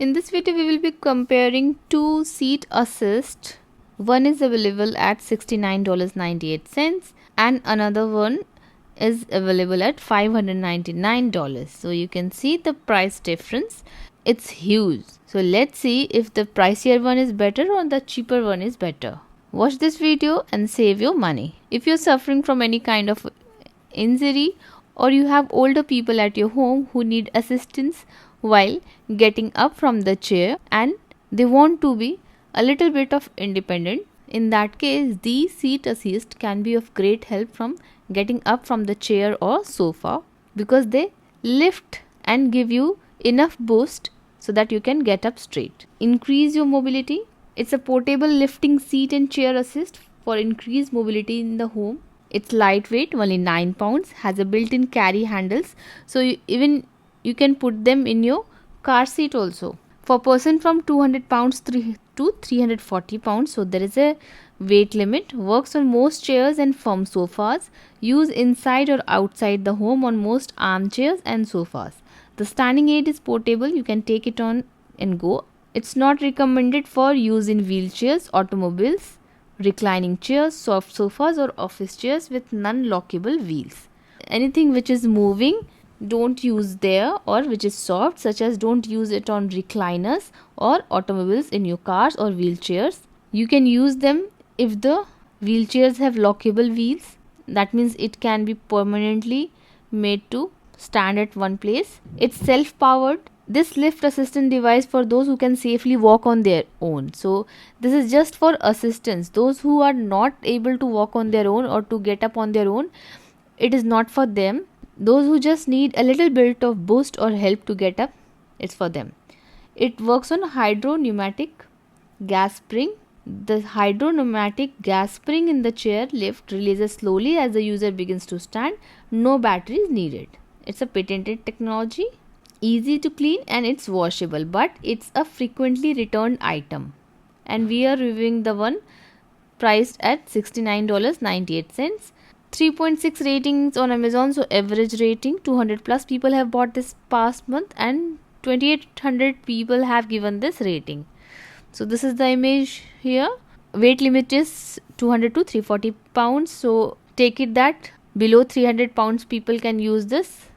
In this video, we will be comparing two seat assist. One is available at $69.98 and another one is available at $599. So you can see the price difference. It's huge. So let's see if the pricier one is better or the cheaper one is better. Watch this video and save your money. If you're suffering from any kind of injury or you have older people at your home who need assistance while getting up from the chair and they want to be a little bit of independent, in that case these seat assist can be of great help from getting up from the chair or sofa, because they lift and give you enough boost so that you can get up straight. Increase your mobility. It's a portable lifting seat and chair assist for increased mobility in the home. It's lightweight, only 9 pounds, has a built-in carry handles, so you can put them in your car seat also. For person from 200 pounds to 340 pounds, so there is a weight limit. Works on most chairs and firm sofas. Use inside or outside the home on most armchairs and sofas. The standing aid is portable, you can take it on and go. It's not recommended for use in wheelchairs, automobiles, reclining chairs, soft sofas or office chairs with non-lockable wheels. Anything which is moving, don't use there, or which is soft, such as don't use it on recliners or automobiles in your cars or wheelchairs. You can use them if the wheelchairs have lockable wheels. That means it can be permanently made to stand at one place. It's self-powered. This lift assistant device for those who can safely walk on their own. So this is just for assistance. Those who are not able to walk on their own or to get up on their own, it is not for them. Those who just need a little bit of boost or help to get up, it's for them. It works on hydro-pneumatic gas spring. The hydro-pneumatic gas spring in the chair lift releases slowly as the user begins to stand. No battery is needed. It's a patented technology, easy to clean, and it's washable, but it's a frequently returned item. And we are reviewing the one priced at $69.98. 3.6 ratings on Amazon, so average rating. 200 plus people have bought this past month and 2800 people have given this rating. So this is the image here. Weight limit is 200 to 340 pounds, so take it that below 300 pounds people can use this.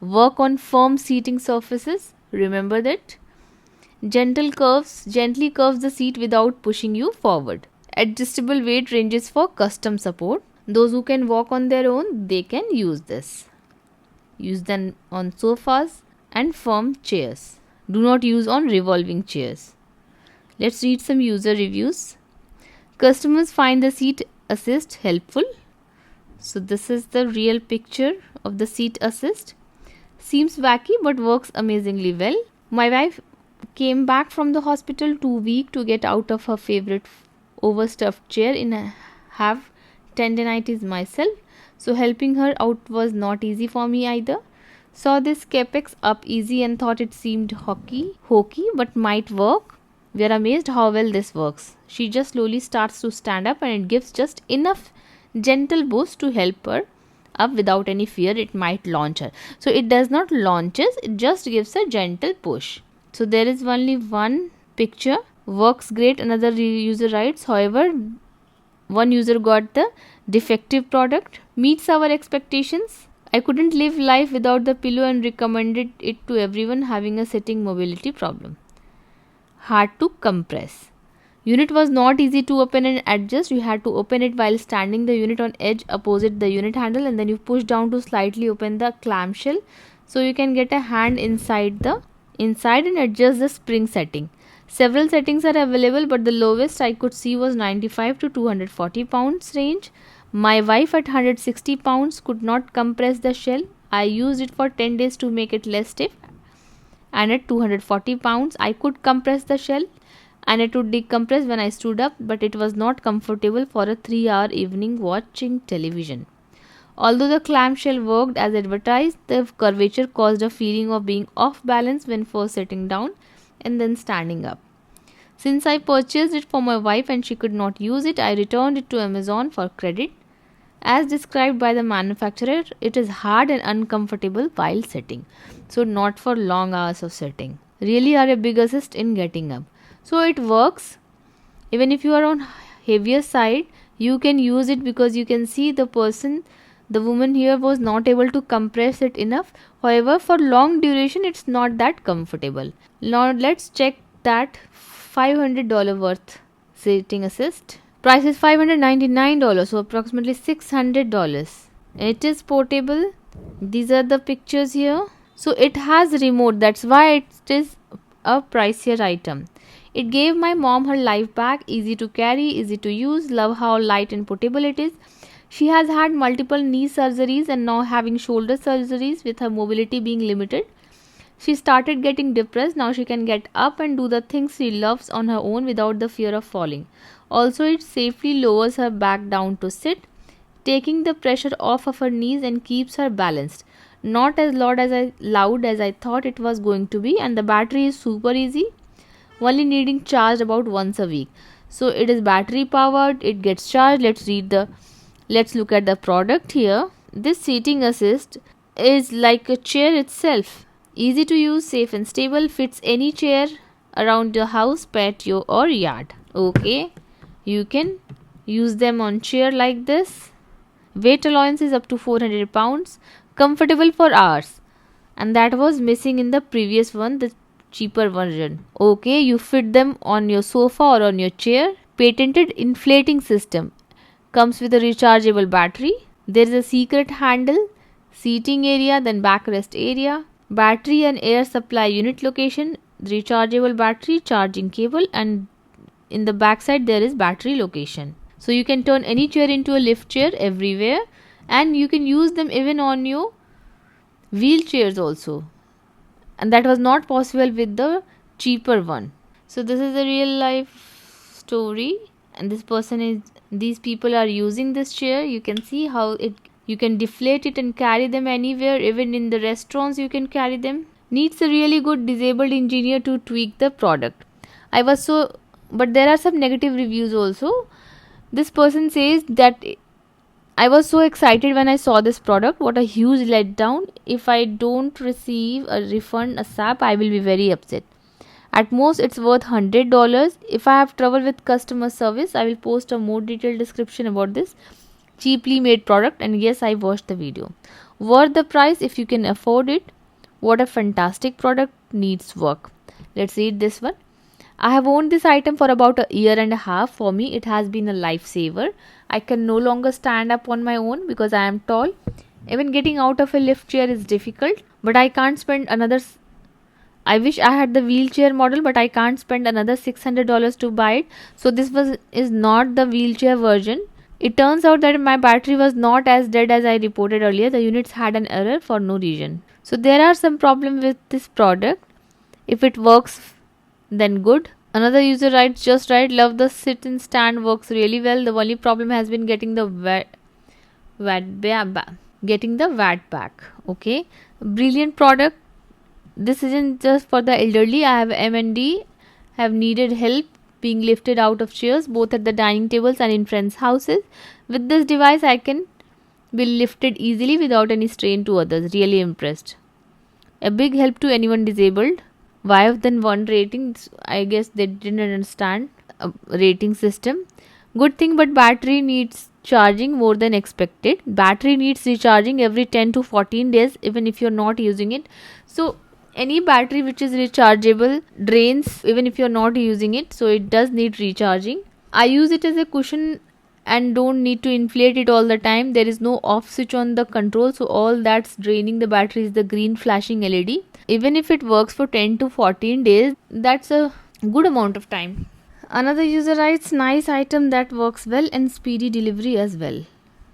Work on firm seating surfaces, remember that. Gently curves the seat without pushing you forward. Adjustable weight ranges for custom support. Those who can walk on their own, they can use this. Use them on sofas and firm chairs. Do not use on revolving chairs. Let's read some user reviews. Customers find the seat assist helpful. So this is the real picture of the seat assist. Seems wacky but works amazingly well. My wife came back from the hospital too weak to get out of her favorite overstuffed chair and have tendinitis myself, so helping her out was not easy for me either. Saw this Capex up easy and thought it seemed hokey but might work. We are amazed how well this works. She just slowly starts to stand up and it gives just enough gentle boost to help her up without any fear it might launch her. So it does not launches, it just gives a gentle push. So there is only one picture. Works great, another user writes. However, one user got the defective product. Meets our expectations. I couldn't live life without the pillow and recommended it to everyone having a sitting mobility problem. Hard to compress. Unit was not easy to open and adjust. You had to open it while standing the unit on edge opposite the unit handle, and then you push down to slightly open the clamshell, so you can get a hand inside and adjust the spring setting. Several settings are available, but the lowest I could see was 95 to 240 pounds range. My wife at 160 pounds could not compress the shell. I used it for 10 days to make it less stiff, and at 240 pounds I could compress the shell and it would decompress when I stood up, but it was not comfortable for a 3-hour evening watching television. Although the clamshell worked as advertised, the curvature caused a feeling of being off balance when first sitting down and then standing up. Since I purchased it for my wife and she could not use it, I returned it to Amazon for credit. As described by the manufacturer, it is hard and uncomfortable while sitting, so not for long hours of sitting. really are a big assist in getting up. So it works even if you are on heavier side. You can use it because you can see the woman here was not able to compress it enough. However, for long duration it's not that comfortable. Now let's check that $500 worth seating assist. Price is $599, so approximately $600. It is portable. These are the pictures here. So it has remote, that's why it is a pricier item. It gave my mom her life back. Easy to carry, easy to use. Love how light and portable it is. She has had multiple knee surgeries and now having shoulder surgeries with her mobility being limited. She started getting depressed. Now she can get up and do the things she loves on her own without the fear of falling. Also, it safely lowers her back down to sit, taking the pressure off of her knees and keeps her balanced. Not as loud as I thought it was going to be, and the battery is super easy, only needing charged about once a week. So it is battery powered, it gets charged. Let's look at the product here. This seating assist is like a chair itself. Easy to use, safe and stable, fits any chair around your house, patio or yard. Okay, you can use them on chair like this. Weight allowance is up to 400 pounds. Comfortable for hours. And that was missing in the previous one, the cheaper version. Okay, you fit them on your sofa or on your chair. Patented inflating system. Comes with a rechargeable battery. There is a secret handle. Seating area, then backrest area. Battery and air supply unit location. Rechargeable battery, charging cable, and in the backside there is battery location. So you can turn any chair into a lift chair everywhere, and you can use them even on your wheelchairs also, and that was not possible with the cheaper one. So this is a real life story, and these people are using this chair. You can see how you can deflate it and carry them anywhere, even in the restaurants you can carry them. Needs a really good disabled engineer to tweak the product. But there are some negative reviews also. This person says that I was so excited when I saw this product. What a huge letdown. If I don't receive a refund ASAP, I will be very upset. At most, it's worth $100. If I have trouble with customer service, I will post a more detailed description about this cheaply made product. And yes, I watched the video. Worth the price if you can afford it. What a fantastic product, needs work. Let's read this one. I have owned this item for about a year and a half. For me, it has been a lifesaver. I can no longer stand up on my own because I am tall. Even getting out of a lift chair is difficult, but I can't spend another. I wish I had the wheelchair model, but I can't spend another $600 to buy it. So this is not the wheelchair version. It turns out that my battery was not as dead as I reported earlier. The units had an error for no reason. So there are some problems with this product. If it works, then good. Another user writes, just right, love the sit and stand, works really well. The only problem has been getting the VAT back. Okay, brilliant product. This isn't just for the elderly. I have MND, have needed help being lifted out of chairs both at the dining tables and in friends' houses. With this device I can be lifted easily without any strain to others. Really impressed. A big help to anyone disabled. Why then 1 rating? I guess they didn't understand a rating system. Good thing, but battery needs charging more than expected. Battery needs recharging every 10 to 14 days even if you're not using it. So any battery which is rechargeable drains even if you're not using it, so it does need recharging. I use it as a cushion and don't need to inflate it all the time. There is no off switch on the control, so all that's draining the battery is the green flashing LED. Even if it works for 10 to 14 days, that's a good amount of time. Another user writes, nice item that works well and speedy delivery as well.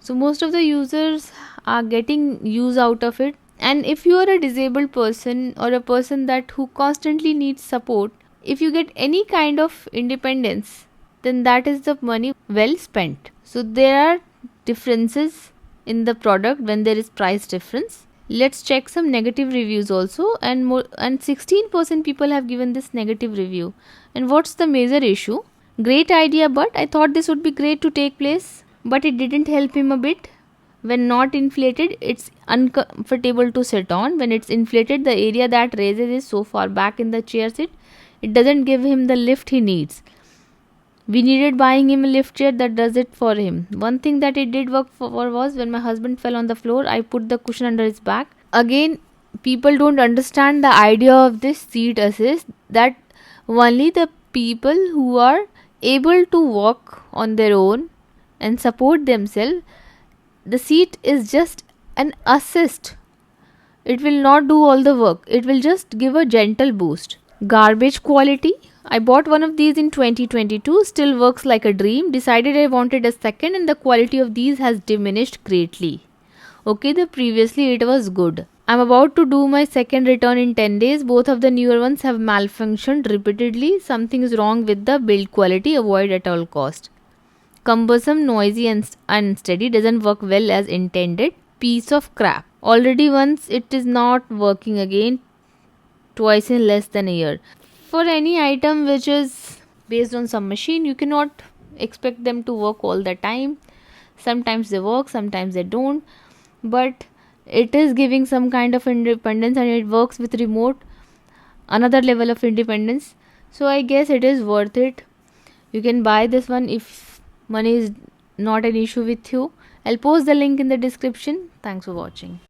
So most of the users are getting use out of it. And if you are a disabled person or a person who constantly needs support, if you get any kind of independence, then that is the money well spent. So there are differences in the product when there is price difference. Let's check some negative reviews also, and 16% people have given this negative review. And what's the major issue? Great idea, but I thought this would be great to take place, but it didn't help him a bit. When not inflated, it's uncomfortable to sit on. When it's inflated, the area that raises is so far back in the chair seat, it doesn't give him the lift he needs. We needed buying him a lift chair that does it for him. One thing that it did work for was when my husband fell on the floor, I put the cushion under his back. Again, people don't understand the idea of this seat assist, that only the people who are able to walk on their own and support themselves, the seat is just an assist. It will not do all the work. It will just give a gentle boost. Garbage quality. I bought one of these in 2022, still works like a dream. Decided I wanted a second, and the quality of these has diminished greatly. Okay, the previously it was good. I'm about to do my second return in 10 days. Both of the newer ones have malfunctioned repeatedly. Something is wrong with the build quality. Avoid at all cost. Cumbersome, noisy and unsteady. Doesn't work well as intended. Piece of crap. Already once it is not working again. Twice in less than a year. For any item which is based on some machine, you cannot expect them to work all the time. Sometimes they work, sometimes they don't. But it is giving some kind of independence, and it works with remote, another level of independence. So I guess it is worth it. You can buy this one if money is not an issue with you. I'll post the link in the description. Thanks for watching.